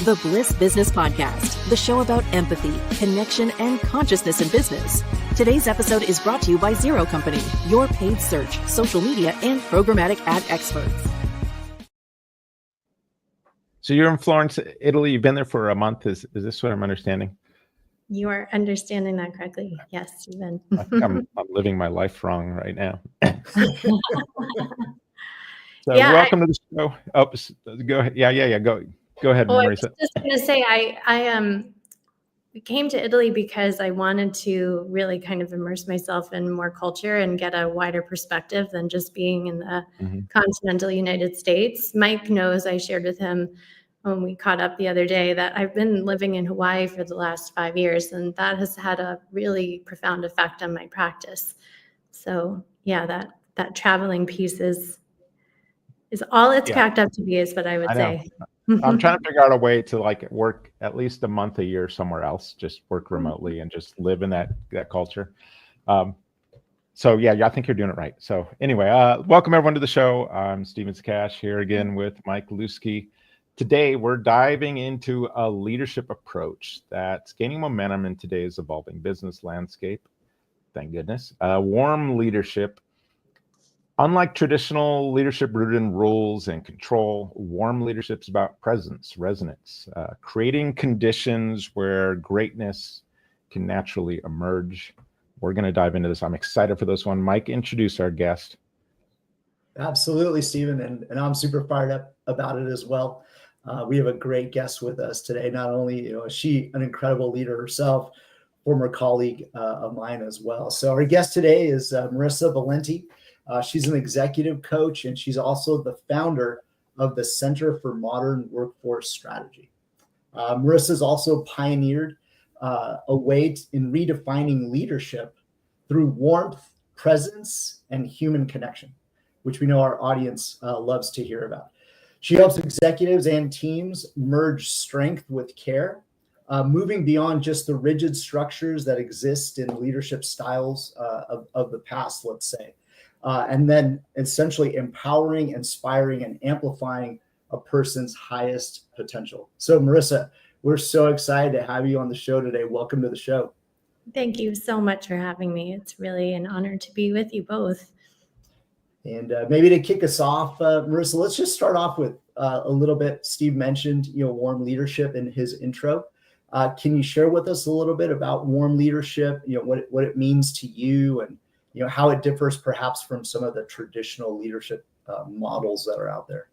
the Bliss Business Podcast, the show about empathy, connection, and consciousness in business. Today's episode is brought to you by Zero Company, your paid search, social media, and programmatic ad experts. So you're in Florence, Italy. You've been there for a month. Is this what I'm understanding? You are understanding that correctly. Yes, Stephen. I think I'm living my life wrong right now. So yeah, welcome to the show. Oh, go ahead. Yeah. Go ahead, Marisa. I was just going to say, I came to Italy because I wanted to really kind of immerse myself in more culture and get a wider perspective than just being in the continental United States. Mike knows, I shared with him when we caught up the other day, that I've been living in Hawaii for the last 5 years, and that has had a really profound effect on my practice. So yeah, that traveling piece is all it's cracked up to be, is what I would say. I'm trying to figure out a way to work at least a month a year somewhere else, just work remotely and just live in that culture. So yeah, I think you're doing it right. So anyway, welcome everyone to the show. I'm Steven Sakash here again with Mike Lusky. Today, we're diving into a leadership approach that's gaining momentum in today's evolving business landscape. Thank goodness. Warm leadership. Unlike traditional leadership rooted in rules and control, warm leadership is about presence, resonance, creating conditions where greatness can naturally emerge. We're going to dive into this. I'm excited for this one. Mike, introduce our guest. Absolutely, Stephen, and I'm super fired up about it as well. We have a great guest with us today. Not only is she an incredible leader herself, former colleague of mine as well. So our guest today is Marisa Valente. She's an executive coach, and she's also the founder of the Center for Modern Workforce Strategy. Marisa's also pioneered a way in redefining leadership through warmth, presence, and human connection, which we know our audience loves to hear about. She helps executives and teams merge strength with care, moving beyond just the rigid structures that exist in leadership styles of the past, let's say, and then essentially empowering, inspiring, and amplifying a person's highest potential. So Marisa, we're so excited to have you on the show today. Welcome to the show. Thank you so much for having me. It's really an honor to be with you both. And maybe to kick us off, Marisa, let's just start off with a little bit. Steve mentioned, warm leadership in his intro. Can you share with us a little bit about warm leadership? What it means to you, and how it differs perhaps from some of the traditional leadership models that are out there.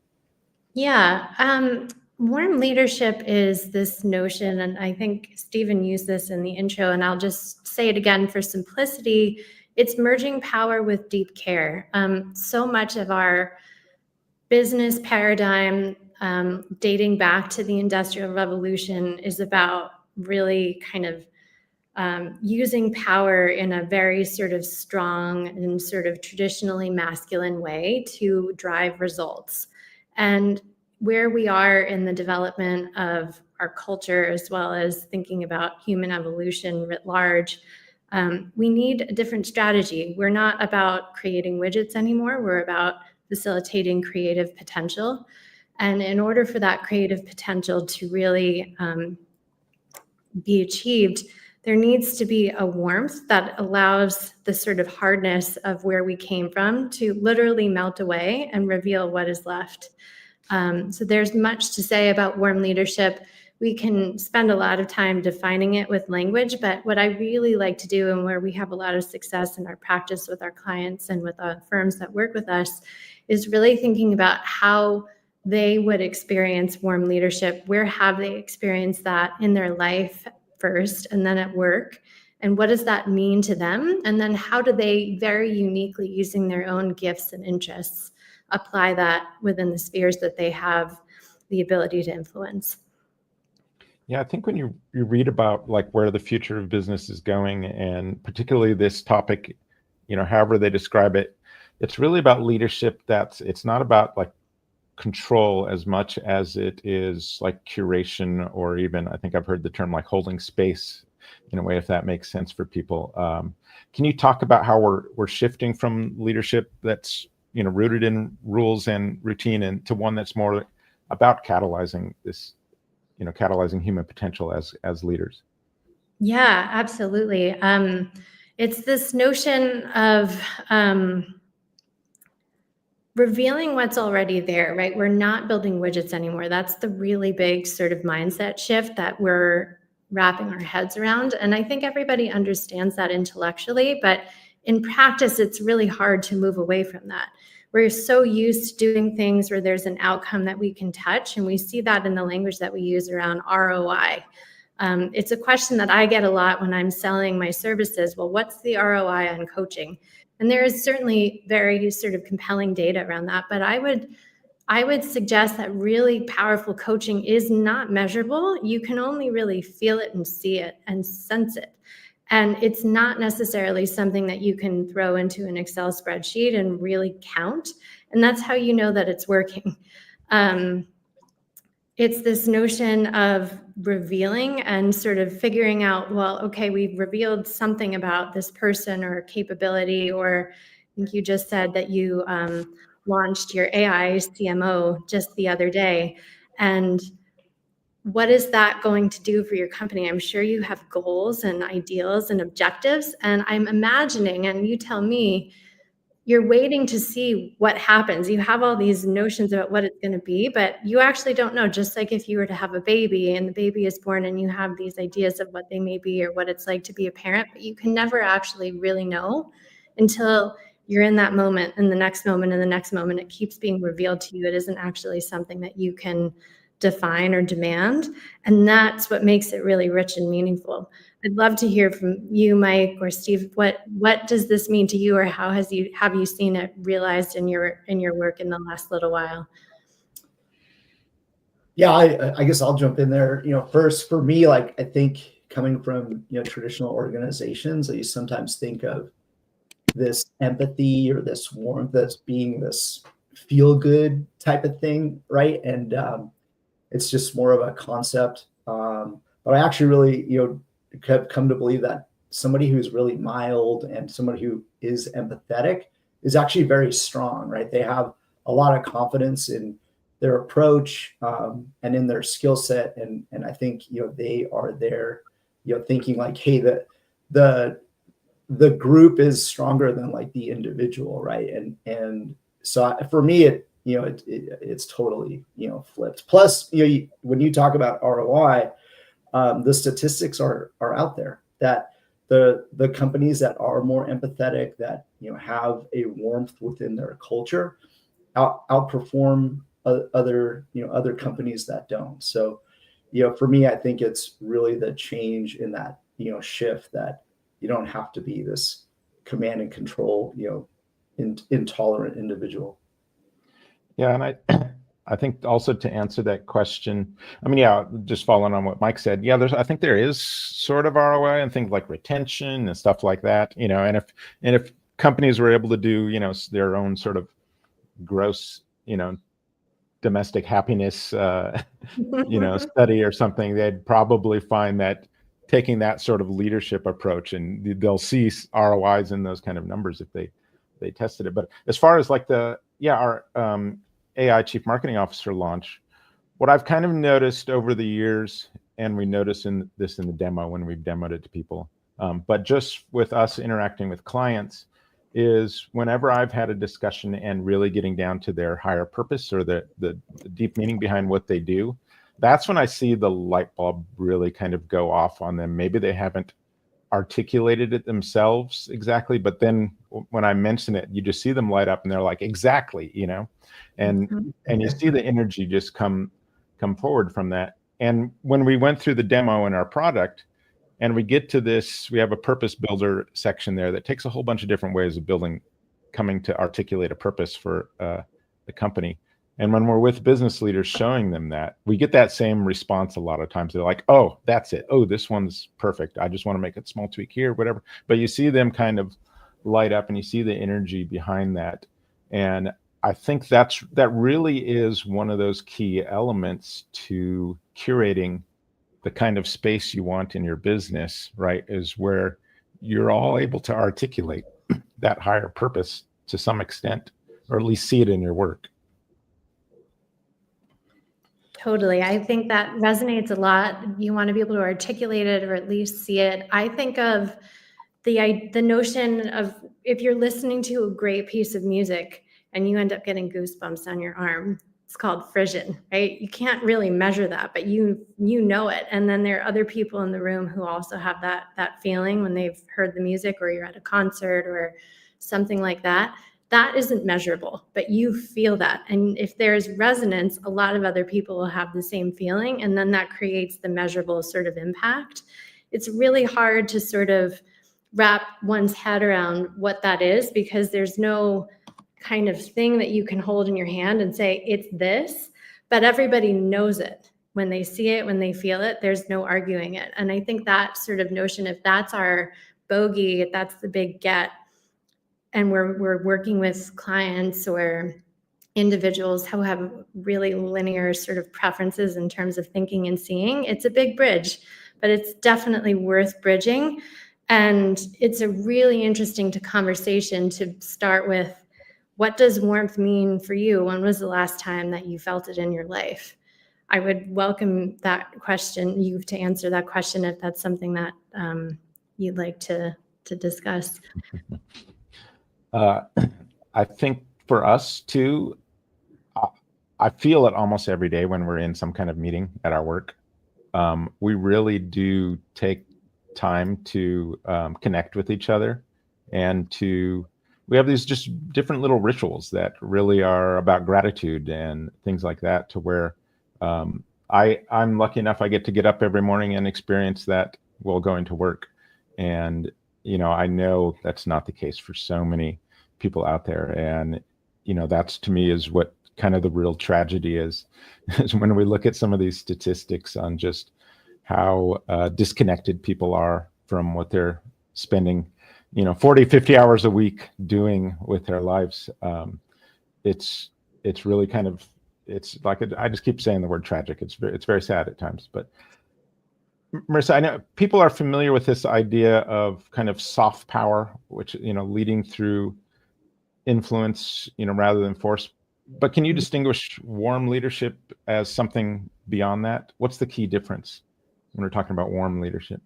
Yeah, warm leadership is this notion, and I think Stephen used this in the intro, and I'll just say it again for simplicity. It's merging power with deep care. So much of our business paradigm, dating back to the Industrial Revolution, is about really kind of using power in a very sort of strong and sort of traditionally masculine way to drive results. And where we are in the development of our culture, as well as thinking about human evolution writ large, we need a different strategy. We're not about creating widgets anymore. We're about facilitating creative potential. And in order for that creative potential to really be achieved, there needs to be a warmth that allows the sort of hardness of where we came from to literally melt away and reveal what is left. So there's much to say about warm leadership. We can spend a lot of time defining it with language, but what I really like to do, and where we have a lot of success in our practice with our clients and with firms that work with us, is really thinking about how they would experience warm leadership. Where have they experienced that in their life first, and then at work? And what does that mean to them? And then how do they, very uniquely using their own gifts and interests, apply that within the spheres that they have the ability to influence? Yeah, I think when you read about where the future of business is going, and particularly this topic, however they describe it, it's really about leadership. It's not about control as much as it is curation, or even, I think I've heard the term holding space in a way, if that makes sense for people. Can you talk about how we're shifting from leadership that's rooted in rules and routine, and to one that's more about catalyzing this catalyzing human potential as leaders. Yeah, absolutely. It's this notion of revealing what's already there, right? We're not building widgets anymore. That's the really big sort of mindset shift that we're wrapping our heads around. And I think everybody understands that intellectually, but in practice, it's really hard to move away from that. We're so used to doing things where there's an outcome that we can touch. And we see that in the language that we use around ROI. It's a question that I get a lot when I'm selling my services. Well, what's the ROI on coaching? And there is certainly very sort of compelling data around that. But I would suggest that really powerful coaching is not measurable. You can only really feel it and see it and sense it. And it's not necessarily something that you can throw into an Excel spreadsheet and really count. And that's how you know that it's working. It's this notion of revealing and sort of figuring out, well, okay, we've revealed something about this person or capability, or I think you just said that you launched your AI CMO just the other day. And what is that going to do for your company? I'm sure you have goals and ideals and objectives. And I'm imagining, and you tell me, you're waiting to see what happens. You have all these notions about what it's going to be, but you actually don't know. Just like if you were to have a baby and the baby is born and you have these ideas of what they may be or what it's like to be a parent, but you can never actually really know until you're in that moment and the next moment and the next moment. It keeps being revealed to you. It isn't actually something that you can define or demand. And that's what makes it really rich and meaningful. I'd love to hear from you, Mike or Steve. What does this mean to you, or how have you seen it realized in your work in the last little while? Yeah, I guess I'll jump in there. First for me, I think coming from traditional organizations, you sometimes think of this empathy or this warmth as being this feel good type of thing, right? And it's just more of a concept. But I actually really have come to believe that somebody who's really mild and somebody who is empathetic is actually very strong, right? They have a lot of confidence in their approach and in their skill set. And I think, they are there, thinking like, hey, the group is stronger than the individual, right? And so for me, it's totally, flipped. Plus, when you talk about ROI, the statistics are out there that the companies that are more empathetic, that have a warmth within their culture, outperform other companies that don't. So, for me, I think it's really the change in that shift, that you don't have to be this command and control intolerant individual. Yeah, and I think also to answer that question, I mean, yeah, just following on what Mike said, yeah, I think there is sort of ROI and things like retention and stuff like that, and if companies were able to do, their own sort of gross, domestic happiness, study or something, they'd probably find that taking that sort of leadership approach, and they'll see ROIs in those kind of numbers if they tested it. But as far as our AI Chief Marketing Officer launch, what I've kind of noticed over the years, and we notice in the demo when we've demoed it to people, but just with us interacting with clients, is whenever I've had a discussion and really getting down to their higher purpose or the deep meaning behind what they do, that's when I see the light bulb really kind of go off on them. Maybe they haven't articulated it themselves exactly, but then when I mention it, you just see them light up and they're like, exactly, and you see the energy just come forward from that. And when we went through the demo in our product and we get to this, we have a purpose builder section there that takes a whole bunch of different ways of coming to articulate a purpose for the company. And when we're with business leaders showing them that, we get that same response a lot of times. They're like, oh, that's it. Oh, this one's perfect. I just want to make a small tweak here, whatever. But you see them kind of light up and you see the energy behind that. And I think that really is one of those key elements to curating the kind of space you want in your business, right? Is where you're all able to articulate that higher purpose to some extent, or at least see it in your work. Totally. I think that resonates a lot. You want to be able to articulate it or at least see it. I think of the notion of if you're listening to a great piece of music and you end up getting goosebumps on your arm, it's called frisson, right? You can't really measure that, but you know it. And then there are other people in the room who also have that feeling when they've heard the music, or you're at a concert or something like that. That isn't measurable, but you feel that. And if there's resonance, a lot of other people will have the same feeling, and then that creates the measurable sort of impact. It's really hard to sort of wrap one's head around what that is, because there's no kind of thing that you can hold in your hand and say, it's this, but everybody knows it. When they see it, when they feel it, there's no arguing it. And I think that sort of notion, if that's our bogey, if that's the big get, and we're working with clients or individuals who have really linear sort of preferences in terms of thinking and seeing, it's a big bridge, but it's definitely worth bridging. And it's a really interesting conversation to start with. What does warmth mean for you? When was the last time that you felt it in your life? I would welcome that question, you to answer that question, if that's something that you'd like to discuss. I think for us too, I feel it almost every day when we're in some kind of meeting at our work. We really do take time to connect with each other, and we have these just different little rituals that really are about gratitude and things like that, to where I'm lucky enough I get to get up every morning and experience that while going to work. And I know that's not the case for so many people out there. And that's, to me, is what kind of the real tragedy is when we look at some of these statistics on just how disconnected people are from what they're spending 40, 50 hours a week doing with their lives. It's really kind of, it's like, I just keep saying the word tragic. It's very sad at times. But Marisa, I know people are familiar with this idea of kind of soft power, which, leading through influence, rather than force. But can you distinguish warm leadership as something beyond that? What's the key difference when we're talking about warm leadership?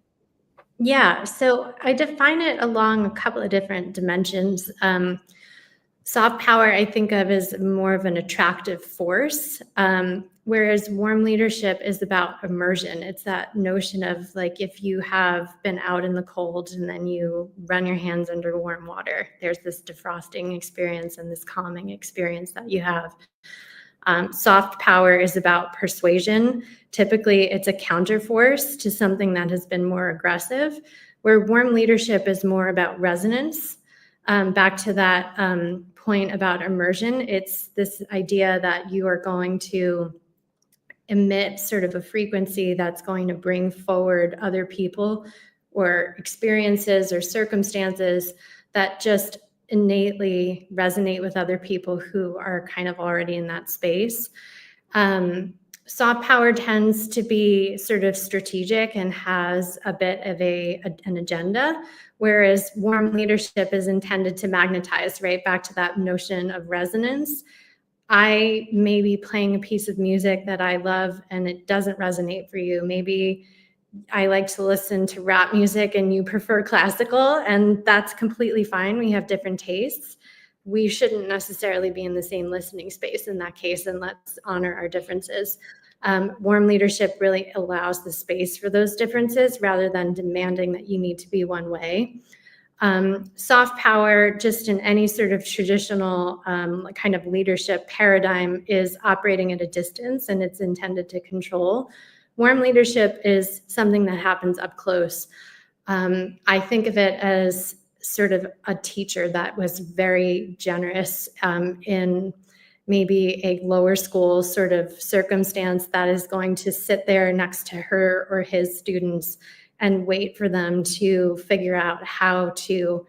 Yeah, so I define it along a couple of different dimensions. Soft power, I think of as more of an attractive force, whereas warm leadership is about immersion. It's that notion of, like, if you have been out in the cold and then you run your hands under warm water, there's this defrosting experience and this calming experience that you have. Soft power is about persuasion. Typically, it's a counterforce to something that has been more aggressive, where warm leadership is more about resonance. Back to that point about immersion, it's this idea that you are going to emit sort of a frequency that's going to bring forward other people or experiences or circumstances that just innately resonate with other people who are kind of already in that space. Soft power tends to be sort of strategic and has a bit of an agenda, whereas warm leadership is intended to magnetize, right back to that notion of resonance. I may be playing a piece of music that I love and it doesn't resonate for you. Maybe I like to listen to rap music and you prefer classical, and that's completely fine. We have different tastes. We shouldn't necessarily be in the same listening space in that case, and let's honor our differences. Warm leadership really allows the space for those differences rather than demanding that you need to be one way. Soft power, just in any sort of traditional kind of leadership paradigm, is operating at a distance and it's intended to control. Warm leadership is something that happens up close. I think of it as sort of a teacher that was very generous in maybe a lower school sort of circumstance, that is going to sit there next to her or his students and wait for them to figure out how to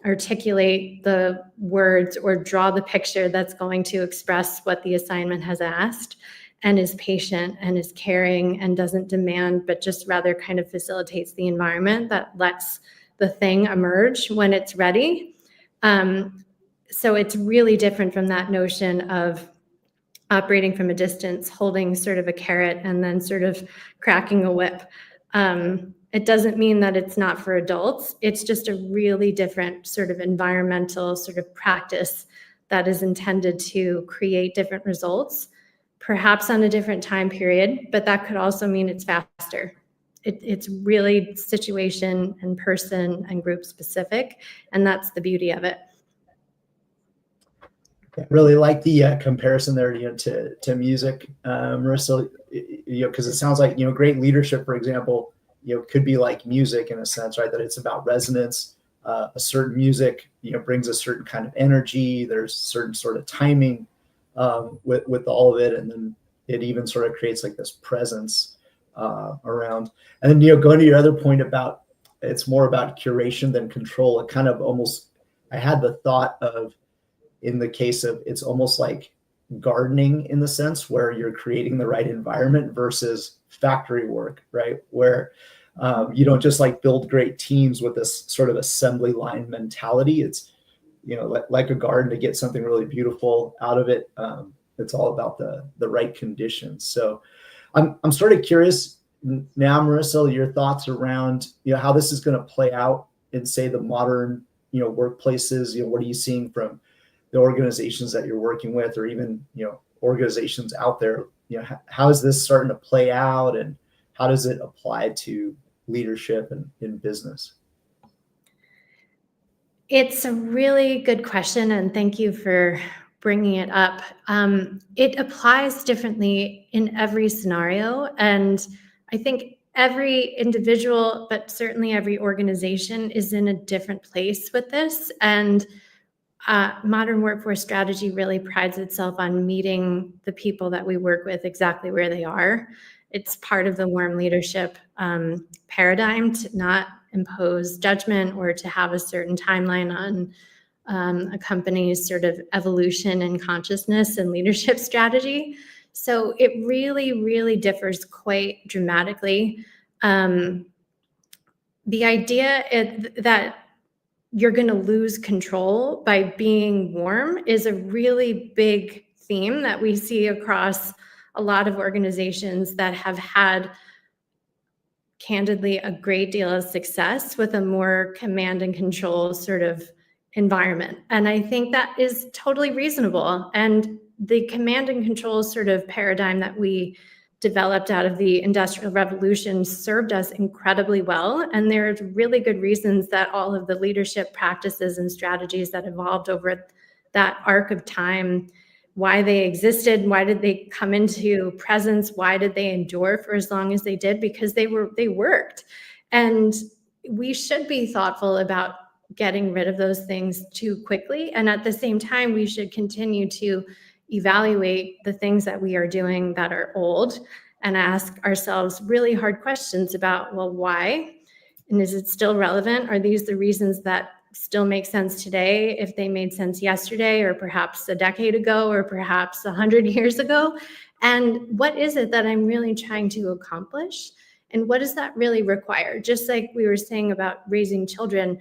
articulate the words or draw the picture that's going to express what the assignment has asked, and is patient and is caring and doesn't demand, but just rather kind of facilitates the environment that lets the thing emerge when it's ready. So it's really different from that notion of operating from a distance, holding sort of a carrot and then sort of cracking a whip. It doesn't mean that it's not for adults. It's just a really different sort of environmental sort of practice that is intended to create different results, perhaps on a different time period, but that could also mean it's faster. It's really situation and person and group specific, and that's the beauty of it. I really like the comparison there, to music, Marisa, because it sounds like, great leadership, for example, could be like music in a sense, right? That it's about resonance. A certain music, brings a certain kind of energy. There's certain sort of timing with all of it, and then it even sort of creates like this presence around. And then, going to your other point about it's more about curation than control. It kind of almost, I had the thought of, in the case of, it's almost like gardening in the sense where you're creating the right environment versus factory work, right? Where you don't just like build great teams with this sort of assembly line mentality. It's, like a garden, to get something really beautiful out of it. It's all about the right conditions. So I'm sort of curious now, Marisa, your thoughts around, how this is going to play out in, say, the modern, workplaces. What are you seeing from the organizations that you're working with, or even, organizations out there? How is this starting to play out, and how does it apply to leadership and in business? It's a really good question, and thank you for bringing it up. It applies differently in every scenario, and I think every individual, but certainly every organization, is in a different place with this. And modern workforce strategy really prides itself on meeting the people that we work with exactly where they are. It's part of the warm leadership paradigm to not impose judgment or to have a certain timeline on a company's sort of evolution and consciousness and leadership strategy. So it really, really differs quite dramatically. The idea that you're going to lose control by being warm is a really big theme that we see across a lot of organizations that have had, candidly, a great deal of success with a more command and control sort of environment. And I think that is totally reasonable. And the command and control sort of paradigm that we developed out of the Industrial Revolution served us incredibly well. And there's really good reasons that all of the leadership practices and strategies that evolved over that arc of time, why they existed, why did they come into presence, why did they endure for as long as they did? Because they worked. And we should be thoughtful about getting rid of those things too quickly. And at the same time, we should continue to evaluate the things that we are doing that are old and ask ourselves really hard questions about, well, why? And is it still relevant? Are these the reasons that still make sense today if they made sense yesterday, or perhaps a decade ago, or perhaps 100 years ago? And what is it that I'm really trying to accomplish? And what does that really require? Just like we were saying about raising children,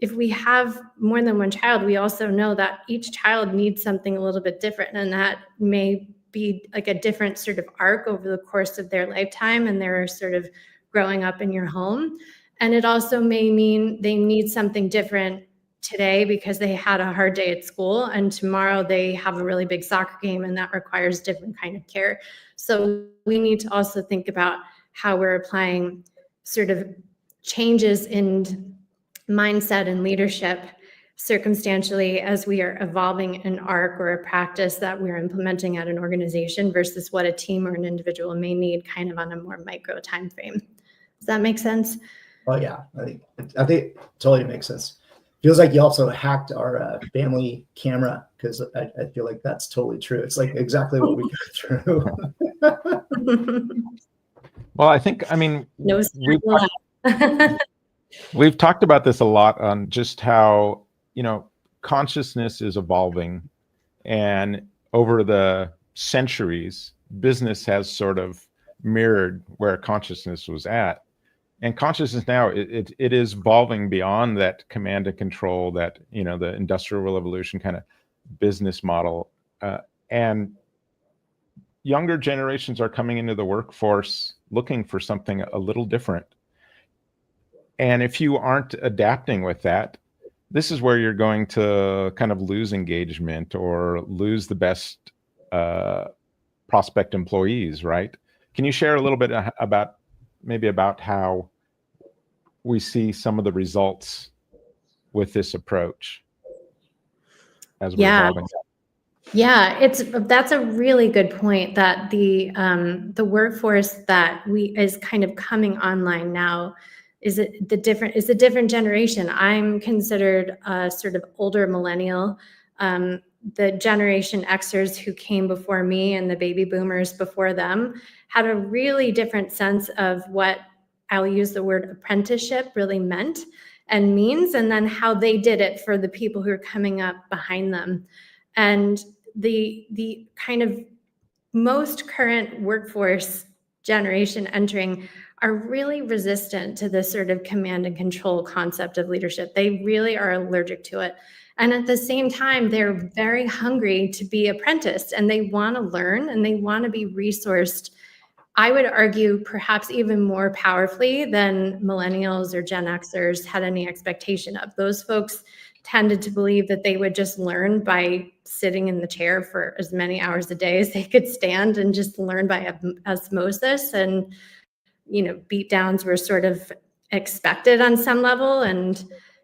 if we have more than one child, we also know that each child needs something a little bit different, and that may be like a different sort of arc over the course of their lifetime, and they're sort of growing up in your home. And it also may mean they need something different today because they had a hard day at school, and tomorrow they have a really big soccer game, and that requires different kind of care. So we need to also think about how we're applying sort of changes in mindset and leadership circumstantially as we are evolving an arc or a practice that we're implementing at an organization versus what a team or an individual may need kind of on a more micro time frame. Does that make sense? Oh yeah, I think it totally makes sense. Feels like you also hacked our family camera, because I feel like that's totally true. It's like exactly what we go through. Well, I mean, No, we've talked about this a lot on just how, consciousness is evolving, and over the centuries, business has sort of mirrored where consciousness was at. And consciousness now, it is evolving beyond that command and control, that, the Industrial Revolution kind of business model. And younger generations are coming into the workforce looking for something a little different. And if you aren't adapting with that, this is where you're going to kind of lose engagement or lose the best prospect employees, right? Can you share a little bit about how we see some of the results with this approach as we're evolving? Yeah, that's a really good point, that the workforce that is kind of coming online now is a different generation. I'm considered a sort of older millennial. The Generation Xers who came before me and the baby boomers before them had a really different sense of what, I'll use the word apprenticeship, really meant and means, and then how they did it for the people who are coming up behind them. And the kind of most current workforce generation entering are really resistant to this sort of command and control concept of leadership. They really are allergic to it. And at the same time, they're very hungry to be apprenticed, and they want to learn and they want to be resourced. I would argue perhaps even more powerfully than millennials or Gen Xers had any expectation of. Those folks tended to believe that they would just learn by sitting in the chair for as many hours a day as they could stand and just learn by osmosis. And, beat downs were sort of expected on some level, and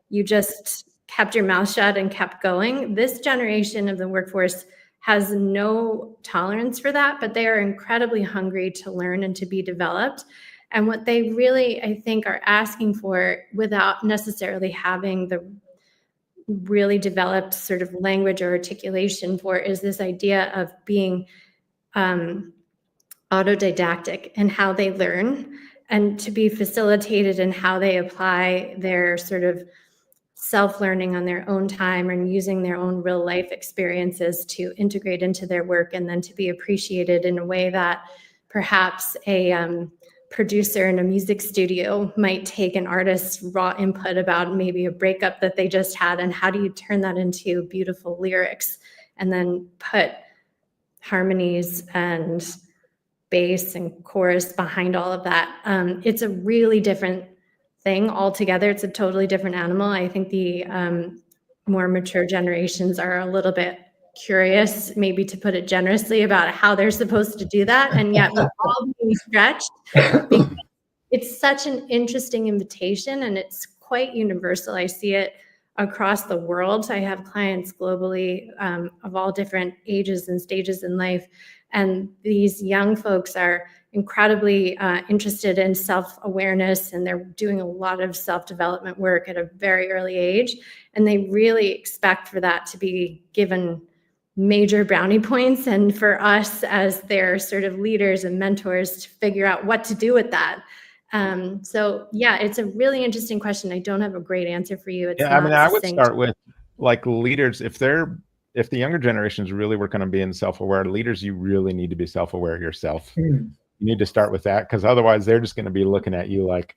you just kept your mouth shut and kept going. This generation of the workforce has no tolerance for that, but they are incredibly hungry to learn and to be developed. And what they really, I think, are asking for, without necessarily having the really developed sort of language or articulation for, is this idea of being autodidactic in how they learn, and to be facilitated in how they apply their sort of self-learning on their own time and using their own real life experiences to integrate into their work, and then to be appreciated in a way that perhaps a producer in a music studio might take an artist's raw input about maybe a breakup that they just had, and how do you turn that into beautiful lyrics and then put harmonies and bass and chorus behind all of that. It's a really different thing altogether. It's a totally different animal. I think the more mature generations are a little bit curious, maybe to put it generously, about how they're supposed to do that. And yet we're all being stretched, because it's such an interesting invitation, and it's quite universal. I see it across the world. I have clients globally of all different ages and stages in life. And these young folks are incredibly interested in self-awareness, and they're doing a lot of self-development work at a very early age. And they really expect for that to be given major brownie points, and for us as their sort of leaders and mentors to figure out what to do with that. So yeah, it's a really interesting question. I don't have a great answer for you. It's I would start with, like, leaders. If the younger generations really were going to be in self-aware leaders, you really need to be self-aware yourself. You need to start with that, because otherwise they're just going to be looking at you like,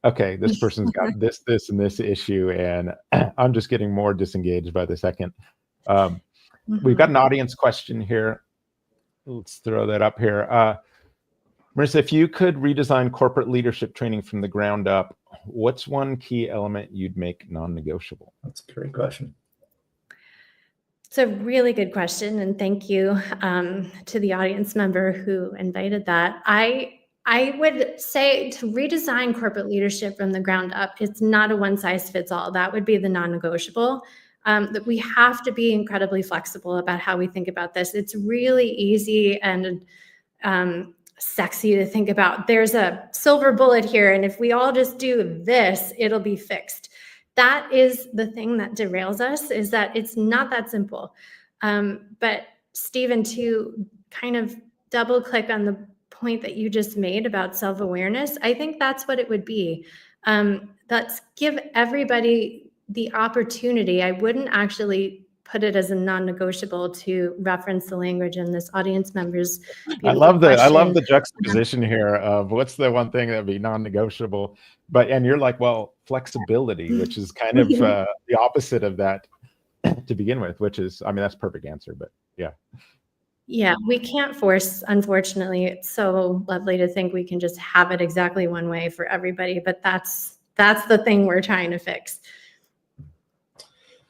okay, this person's got this, and this issue, and I'm just getting more disengaged by the second. We've got an audience question here. Let's throw that up here. Marisa, if you could redesign corporate leadership training from the ground up, what's one key element you'd make non-negotiable? That's a great question. It's a really good question, and thank you to the audience member who invited that. I would say, to redesign corporate leadership from the ground up, it's not a one-size-fits-all. That would be the non-negotiable. That we have to be incredibly flexible about how we think about this. It's really easy and sexy to think about, there's a silver bullet here, and if we all just do this, it'll be fixed. That is the thing that derails us, is that it's not that simple. But Stephen, to kind of double click on the point that you just made about self-awareness, I think that's what it would be. Let's give everybody the opportunity. I wouldn't actually put it as a non-negotiable, to reference the language in this audience member's I love the juxtaposition here of what's the one thing that would be non-negotiable, and you're like, well, flexibility, which is kind of the opposite of that to begin with, which is, I mean, that's a perfect answer, but yeah. Yeah, we can't force, unfortunately. It's so lovely to think we can just have it exactly one way for everybody, but that's the thing we're trying to fix.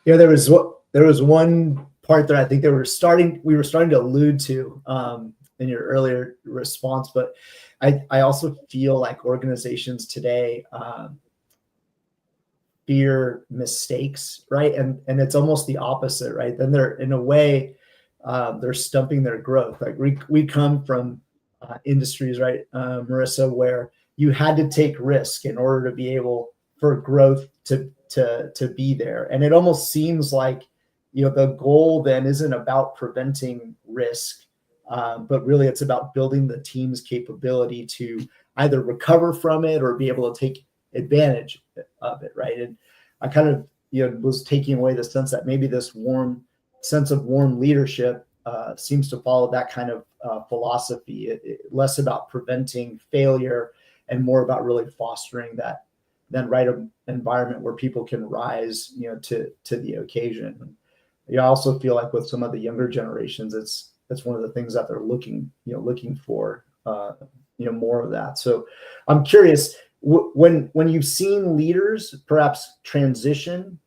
Yeah, there was one part that I think we were starting to allude to in your earlier response, but I also feel like organizations today fear mistakes, right? And it's almost the opposite, right? Then they're, in a way, they're stumping their growth. Like we come from industries, right, Marisa, where you had to take risk in order to be able for growth to be there. And it almost seems like, the goal then isn't about preventing risk, but really it's about building the team's capability to either recover from it or be able to take advantage of it, right? And I kind of was taking away the sense that maybe this sense of warm leadership seems to follow that kind of philosophy, less about preventing failure and more about really fostering that right environment where people can rise to the occasion. I also feel like with some of the younger generations, it's one of the things that they're looking for more of that. So I'm curious, when you've seen leaders perhaps transition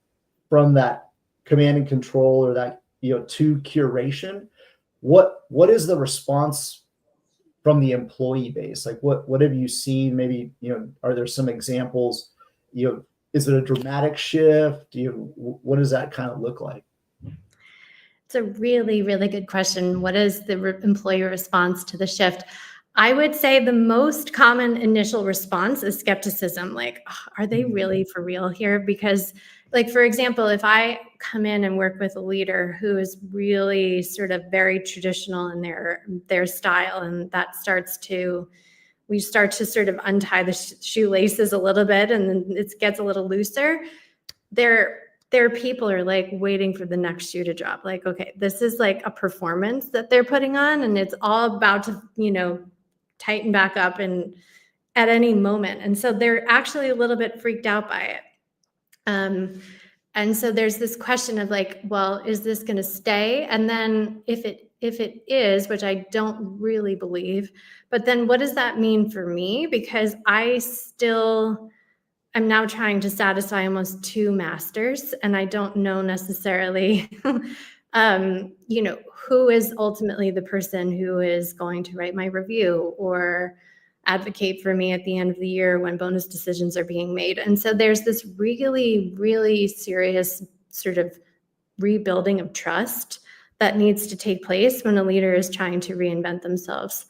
from that command and control or that to curation, what is the response from the employee base? Like what have you seen? Maybe are there some examples? Is it a dramatic shift? What does that kind of look like? It's a really, really good question. What is the employee response to the shift? I would say the most common initial response is skepticism. Like, oh, are they really for real here? Because, like, for example, if I come in and work with a leader who is really sort of very traditional in their style, and we start to sort of untie the shoelaces a little bit, and then it gets a little looser. Their people are like waiting for the next shoe to drop. Like, okay, this is like a performance that they're putting on, and it's all about to, tighten back up and at any moment. And so they're actually a little bit freaked out by it. And so there's this question of like, well, is this going to stay? And then if it is, which I don't really believe, but then what does that mean for me? Because I'm now trying to satisfy almost two masters, and I don't know necessarily, who is ultimately the person who is going to write my review or advocate for me at the end of the year when bonus decisions are being made. And so there's this really, really serious sort of rebuilding of trust that needs to take place when a leader is trying to reinvent themselves.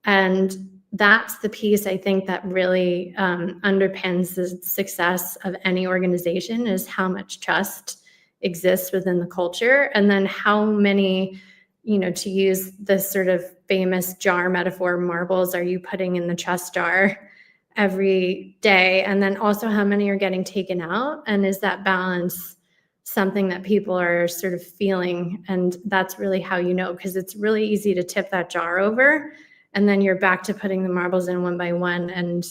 And that's the piece I think that really underpins the success of any organization, is how much trust exists within the culture, and then how many, to use this sort of famous jar metaphor, marbles are you putting in the trust jar every day, and then also how many are getting taken out, and is that balance something that people are sort of feeling? And that's really how because it's really easy to tip that jar over, and then you're back to putting the marbles in one by one, and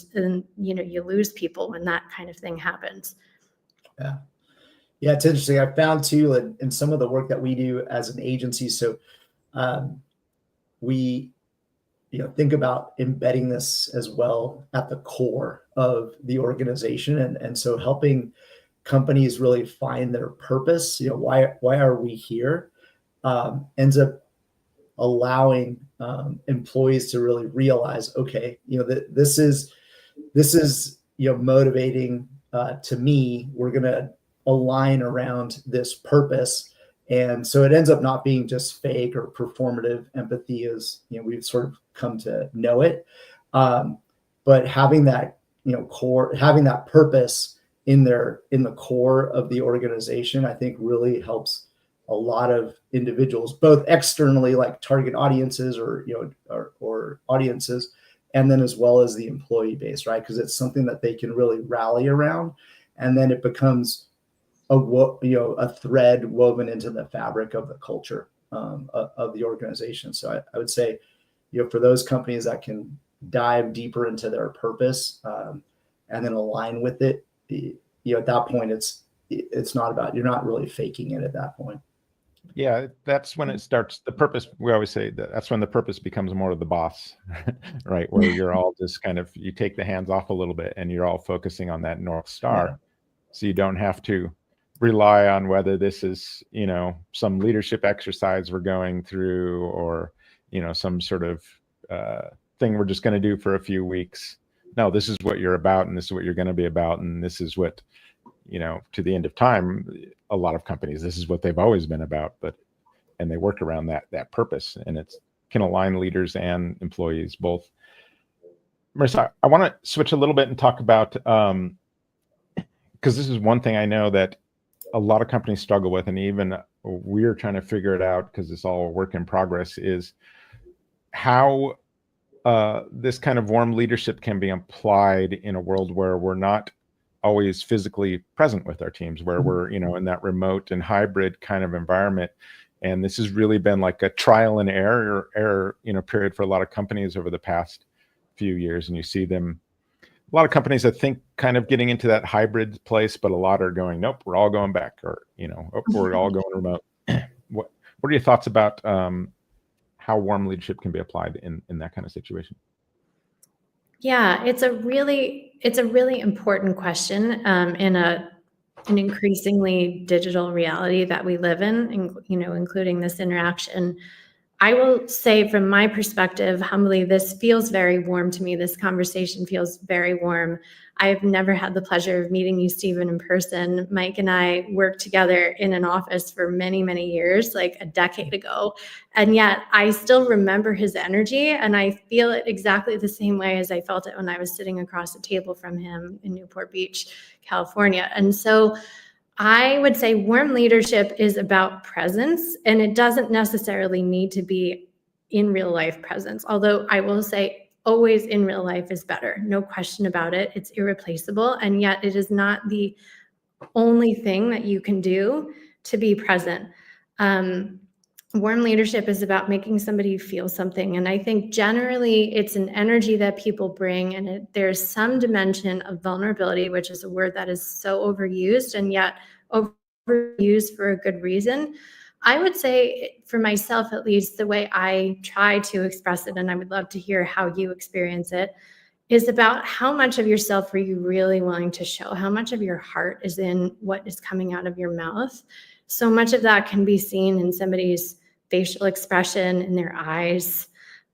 you lose people when that kind of thing happens. Yeah, it's interesting. I found too in some of the work that we do as an agency. So we think about embedding this as well at the core of the organization, and so helping companies really find their purpose. Why are we here? Ends up allowing employees to really realize, okay, this is motivating to me. We're going to align around this purpose. And so it ends up not being just fake or performative empathy, as we've sort of come to know it, but having that having that purpose in the core of the organization, I think really helps a lot of individuals, both externally, like target audiences or audiences, and then as well as the employee base, right? Because it's something that they can really rally around, and then it becomes a thread woven into the fabric of the culture of the organization. So I would say, for those companies that can dive deeper into their purpose and then align with it, at that point, it's not about, you're not really faking it at that point. Yeah, that's when it starts. The purpose, we always say that's when the purpose becomes more of the boss, right? Where you're all just kind of, you take the hands off a little bit and you're all focusing on that North Star. Yeah. So you don't have to rely on whether this is, some leadership exercise we're going through, or, some sort of thing we're just going to do for a few weeks. No, this is what you're about, and this is what you're going to be about. And this is what, to the end of time, a lot of companies, this is what they've always been about, and they work around that purpose, and it can align leaders and employees both. Marisa, I want to switch a little bit and talk about, because this is one thing I know that a lot of companies struggle with, and even we're trying to figure it out because it's all a work in progress, is how this kind of warm leadership can be applied in a world where we're not always physically present with our teams, where we're, in that remote and hybrid kind of environment. And this has really been like a trial and error period for a lot of companies over the past few years. And you see them, a lot of companies, I think, kind of getting into that hybrid place, but a lot are going, nope, we're all going back, or, we're all going remote. What are your thoughts about how warm leadership can be applied in that kind of situation? Yeah, it's a really important question in an increasingly digital reality that we live in, including this interaction. I will say, from my perspective, humbly, this feels very warm to me. This conversation feels very warm. I've never had the pleasure of meeting you, Stephen, in person. Mike and I worked together in an office for many, many years, like a decade ago. And yet I still remember his energy, and I feel it exactly the same way as I felt it when I was sitting across the table from him in Newport Beach, California. And so I would say warm leadership is about presence, and it doesn't necessarily need to be in real life presence. Although I will say always in real life is better, no question about it. It's irreplaceable, and yet it is not the only thing that you can do to be present. Warm leadership is about making somebody feel something. And I think generally it's an energy that people bring, and there's some dimension of vulnerability, which is a word that is so overused, and yet overused for a good reason. I would say, for myself at least, the way I try to express it, and I would love to hear how you experience it, is about how much of yourself are you really willing to show? How much of your heart is in what is coming out of your mouth? So much of that can be seen in somebody's facial expression, in their eyes,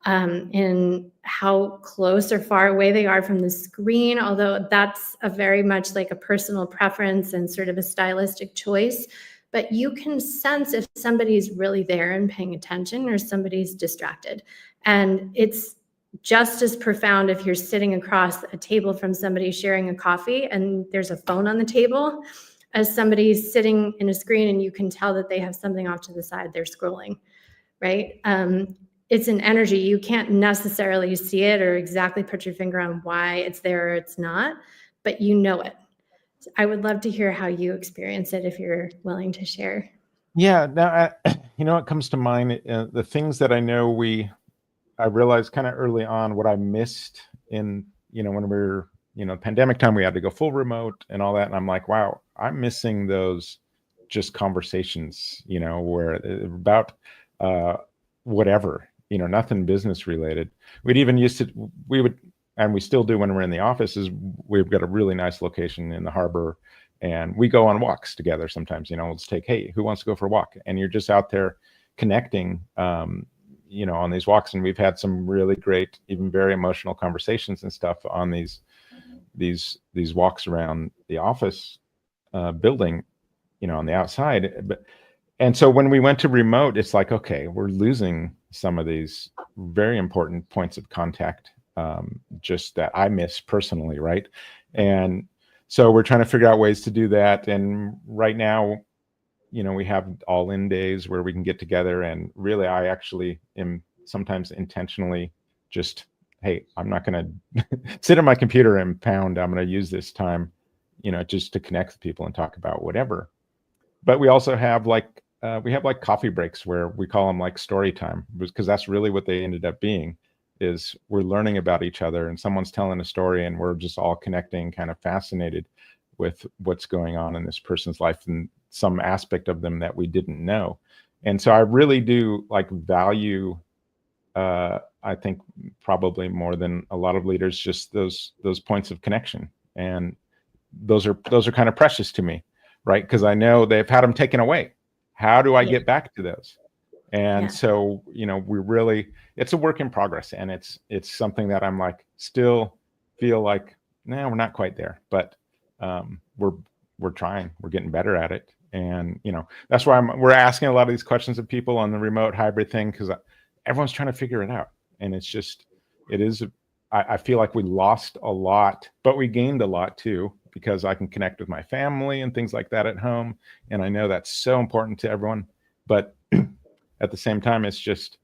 in how close or far away they are from the screen, although that's a very much like a personal preference and sort of a stylistic choice. But you can sense if somebody's really there and paying attention, or somebody's distracted. And it's just as profound if you're sitting across a table from somebody sharing a coffee and there's a phone on the table, as somebody's sitting in a screen and you can tell that they have something off to the side, they're scrolling, right? It's an energy. You can't necessarily see it or exactly put your finger on why it's there or it's not, but you know it. I would love to hear how you experience it, if you're willing to share. Yeah, now, what comes to mind, the things that I know I realized kind of early on what I missed in, when we were, pandemic time, we had to go full remote and all that. And I'm like, wow, I'm missing those just conversations, where about whatever, nothing business related. And we still do when we're in the office, is we've got a really nice location in the harbor, and we go on walks together sometimes. We'll just take, hey, who wants to go for a walk? And you're just out there connecting, on these walks. And we've had some really great, even very emotional conversations and stuff on these walks around the office building, on the outside. And so when we went to remote, it's like, okay, we're losing some of these very important points of contact, just that I miss personally, right? And so we're trying to figure out ways to do that. And right now, we have all-in days where we can get together. And really, I actually am sometimes intentionally just, hey, I'm not going to sit at my computer and pound. I'm going to use this time, just to connect with people and talk about whatever. But we also have we have coffee breaks where we call them like story time, because that's really what they ended up being, is we're learning about each other and someone's telling a story and we're just all connecting, kind of fascinated with what's going on in this person's life and some aspect of them that we didn't know. And so I really do like value, I think probably more than a lot of leaders, just those points of connection. And those are kind of precious to me, right? Because I know they've had them taken away. How do I get back to those? And so, we really, it's a work in progress, and it's something that I'm like, still feel like, no, we're not quite there, but we're trying, we're getting better at it. And, that's why we're asking a lot of these questions of people on the remote hybrid thing, because everyone's trying to figure it out. And it's just, I feel like we lost a lot, but we gained a lot too, because I can connect with my family and things like that at home. And I know that's so important to everyone, but at the same time, it's just,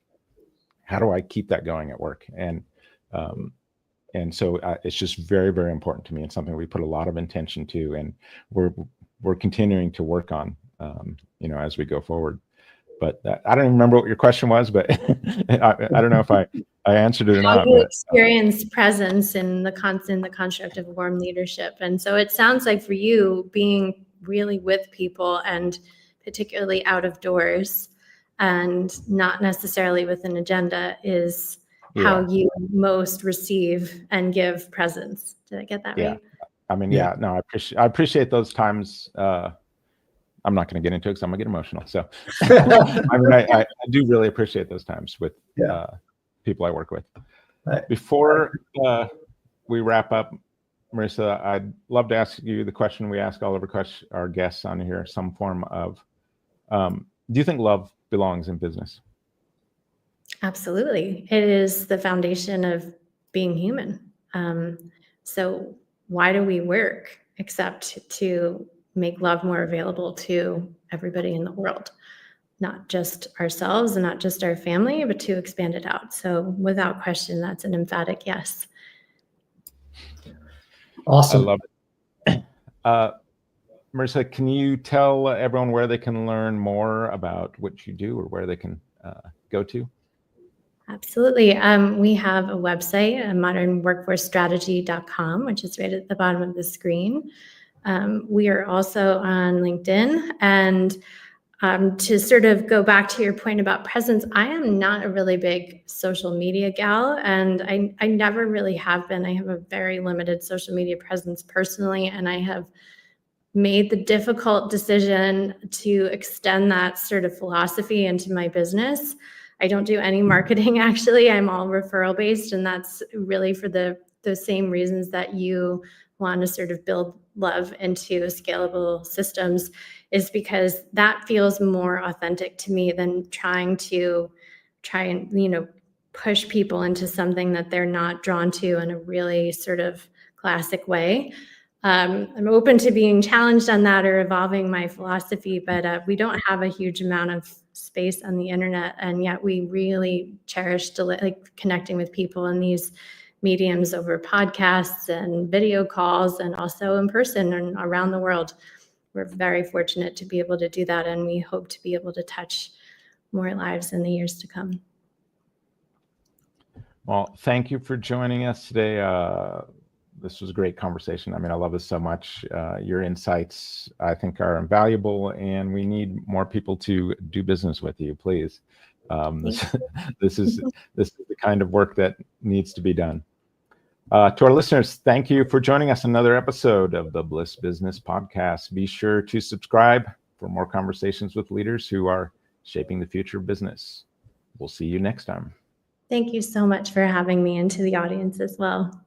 how do I keep that going at work? And so it's just very, very important to me, and something we put a lot of intention to, and we're continuing to work on, as we go forward. But I don't even remember what your question was, but I don't know if I answered it or not. How you experience presence in the construct of warm leadership. And so it sounds like for you, being really with people, and particularly out of doors and not necessarily with an agenda, is how you most receive and give presence. Did I get that right? I mean, no, I appreciate those times. I'm not going to get into it because I'm going to get emotional. So I mean, I do really appreciate those times with people I work with. Before we wrap up, Marisa, I'd love to ask you the question we ask all of our guests on here, some form of, do you think love belongs in business? Absolutely. It is the foundation of being human. So why do we work except to make love more available to everybody in the world, not just ourselves and not just our family, but to expand it out? So without question, that's an emphatic yes. Awesome. I love it. Marisa, can you tell everyone where they can learn more about what you do, or where they can go to? Absolutely. We have a website, modernworkforcestrategy.com, which is right at the bottom of the screen. We are also on LinkedIn. And to sort of go back to your point about presence, I am not a really big social media gal, and I never really have been. I have a very limited social media presence personally, and I have made the difficult decision to extend that sort of philosophy into my business. I don't do any marketing, actually. I'm all referral based, and that's really for the same reasons that you want to sort of build love into scalable systems, is because that feels more authentic to me than trying and push people into something that they're not drawn to in a really sort of classic way. I'm open to being challenged on that or evolving my philosophy, but we don't have a huge amount of space on the internet, and yet we really cherish connecting with people in these mediums over podcasts and video calls, and also in person and around the world. We're very fortunate to be able to do that, and we hope to be able to touch more lives in the years to come. Well, thank you for joining us today. This was a great conversation. I mean, I love this so much. Your insights, I think, are invaluable, and we need more people to do business with you, please. This is the kind of work that needs to be done. To our listeners, thank you for joining us on another episode of the Bliss Business Podcast. Be sure to subscribe for more conversations with leaders who are shaping the future of business. We'll see you next time. Thank you so much for having me, and to the audience as well.